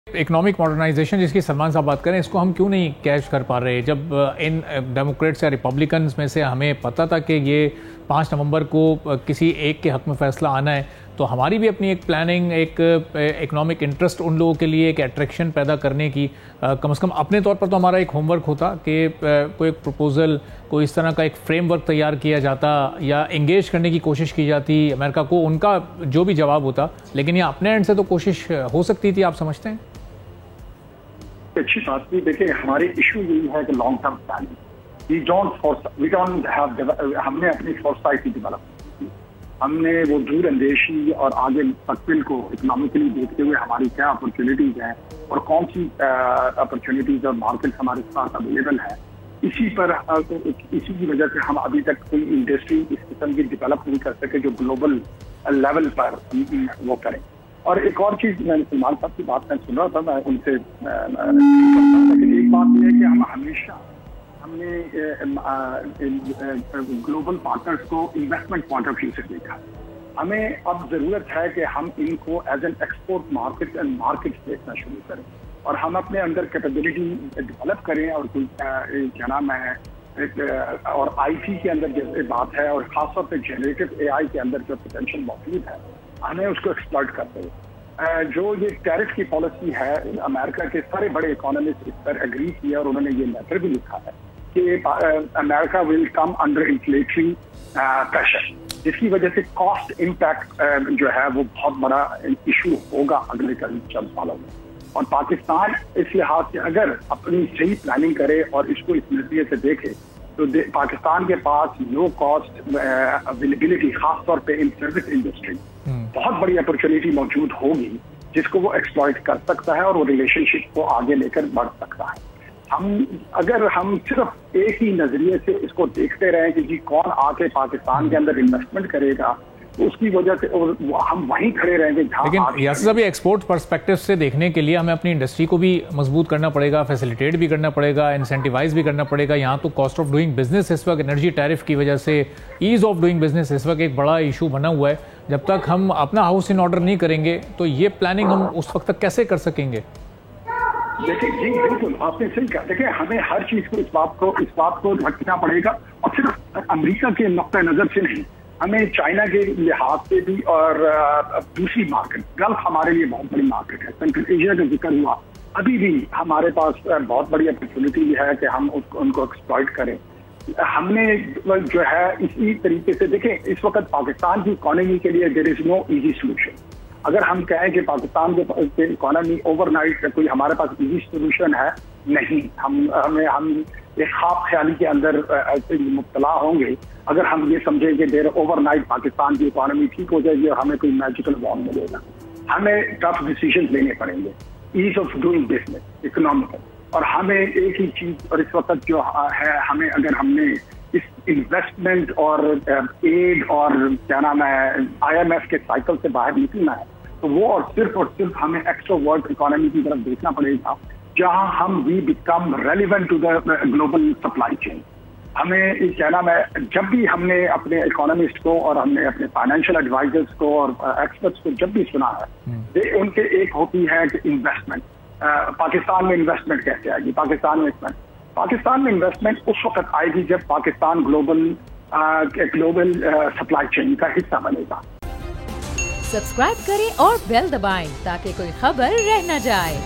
Economic modernisation جس کی سلمان صاحب بات کریں، اس کو ہم کیوں نہیں کیچ کر پا رہے؟ جب ان ڈیموکریٹس یا ریپبلکنز میں سے ہمیں پتہ تھا کہ یہ 5 نومبر کو کسی ایک کے حق میں فیصلہ آنا ہے، تو ہماری بھی اپنی ایک پلاننگ، ایک اکنامک انٹرسٹ ان لوگوں کے لیے ایک اٹریکشن پیدا کرنے کی، کم از کم اپنے طور پر تو ہمارا ایک ہوم ورک ہوتا کہ کوئی ایک پروپوزل، کوئی اس طرح کا ایک فریم ورک تیار کیا جاتا یا انگیج کرنے کی کوشش کی جاتی امریکہ کو، ان کا جو بھی جواب ہوتا. لیکن یہ اپنے اینڈ سے تو کوشش ہو سکتی تھی، آپ سمجھتے ہیں؟ اچھی بات بھی دیکھیں، ہماری ایشو یہی ہے کہ لانگ ٹرم پلاننگ، ہم نے اپنی فورسائٹی ڈیولپ کی، ہم نے وہ دور اندیشی اور آگے مستقبل کو اکنامکلی دیکھتے ہوئے ہماری کیا اپرچونیٹیز ہیں اور کون سی اپرچونیٹیز اور مارکیٹ ہمارے ساتھ اویلیبل ہے، اسی کی وجہ سے ہم ابھی تک کوئی انڈسٹری اس قسم کی ڈیولپ نہیں کر سکے جو گلوبل لیول پر وہ کریں. اور ایک اور چیز، میں سلمان صاحب کی بات میں سن رہا تھا، میں ان سے لیکن ایک بات یہ ہے کہ ہم نے گلوبل پارٹنرز کو انویسٹمنٹ پوائنٹ آف ویو سے دیکھا. ہمیں اب ضرورت ہے کہ ہم ان کو as an export market and market دیکھنا شروع کریں اور ہم اپنے اندر کیپیبلٹی ڈیولپ کریں. اور کیا نام ہے، اور آئی ٹی کے اندر جیسے بات ہے اور خاص طور پہ جنریٹو اے آئی کے اندر جو پوٹینشیل موجود ہے، ہمیں اس کو ایکسپلائٹ کرتے ہوئے جو یہ ٹیرف کی پالیسی ہے، امریکہ کے سارے بڑے اکانومسٹ اس پر اگری کیا اور انہوں نے یہ لیٹر بھی لکھا ہے کہ امریکہ ول کم انڈر انفلیٹری پریشر، جس کی وجہ سے کاسٹ امپیکٹ جو ہے وہ بہت بڑا ایشو ہوگا اگلے چند سالوں میں. اور پاکستان اس لحاظ سے اگر اپنی صحیح پلاننگ کرے اور اس کو اس نظریے سے دیکھے تو پاکستان کے پاس لو کاسٹ اویلیبلٹی، خاص طور پہ ان سروس انڈسٹری، بہت بڑی اپرچونیٹی موجود ہوگی جس کو وہ ایکسپلائٹ کر سکتا ہے اور وہ ریلیشن شپ کو آگے لے کر بڑھ سکتا ہے. اگر ہم صرف ایک ہی نظریے سے اس کو دیکھتے رہیں کہ جی کون آ کے پاکستان کے اندر انویسٹمنٹ کرے گا، تو اس کی وجہ سے ہم وہیں کھڑے رہیں گے جہاں. لیکن یاسر صاحب، ایکسپورٹ پرسپیکٹو سے دیکھنے کے لیے ہمیں اپنی انڈسٹری کو بھی مضبوط کرنا پڑے گا، فیسیلیٹیٹ بھی کرنا پڑے گا، انسینٹیوائز بھی کرنا پڑے گا. یہاں تو کاسٹ آف ڈوئنگ بزنس اس وقت انرجی ٹیرف کی وجہ سے، ایز آف ڈوئنگ بزنس اس وقت ایک بڑا ایشو بنا ہوا ہے. جب تک ہم اپنا ہاؤس ان آرڈر نہیں کریں گے تو یہ پلاننگ ہم اس وقت تک کیسے کر سکیں گے؟ دیکھیں جی بالکل آپ نے صحیح کہا. دیکھیں ہمیں ہر چیز کو اس بات کو رکھنا پڑے گا، اور صرف امریکہ کے نقطۂ نظر سے نہیں، ہمیں چائنا کے لحاظ سے بھی، اور دوسری مارکیٹ، گلف ہمارے لیے بہت بڑی مارکیٹ ہے، سینٹرل ایشیا کا ذکر ہوا، ابھی بھی ہمارے پاس بہت بڑی اپرچونیٹی ہے کہ ہم ان کو ایکسپلائٹ کریں. ہم نے جو ہے اسی طریقے سے دیکھیں، اس وقت پاکستان کی اکانومی کے لیے دیر از نو ایزی سولوشن. اگر ہم کہیں کہ پاکستان کے اکانومی اوور نائٹ کوئی ہمارے پاس ایزی سولوشن ہے، نہیں. ہم ایک خواب خیالی کے اندر ایسے مبتلا ہوں گے اگر ہم یہ سمجھیں کہ دیر اوور نائٹ پاکستان کی اکانومی ٹھیک ہو جائے گی اور ہمیں کوئی میجیکل وان ملے گا. ہمیں ٹف ڈیسیژن لینے پڑیں گے، as of doing business, economical. اور ہمیں ایک ہی چیز، اور اس وقت جو ہے، اگر ہم نے اس انویسٹمنٹ اور ایڈ اور کیا نام ہے IMF کے سائیکل سے باہر نکلنا ہے، تو وہ اور صرف ہمیں ایکسٹرا ورلڈ اکانومی کی طرف دیکھنا پڑے گا، جہاں ہم we become relevant to the global supply chain. ہمیں کیا نام ہے، جب بھی ہم نے اپنے اکانومسٹ کو اور ہم نے اپنے فائنینشیل ایڈوائزرز کو اور ایکسپرٹس کو جب بھی سنا ہے، ان کے ایک ہوتی ہے کہ انویسٹمنٹ، پاکستان میں انویسٹمنٹ کیسے آئے گی. پاکستان میں انویسٹمنٹ اس وقت آئے گی جب پاکستان گلوبل سپلائی چین کا حصہ بنے گا. سبسکرائب کریں اور بیل دبائیں تاکہ کوئی خبر رہ نہ جائے.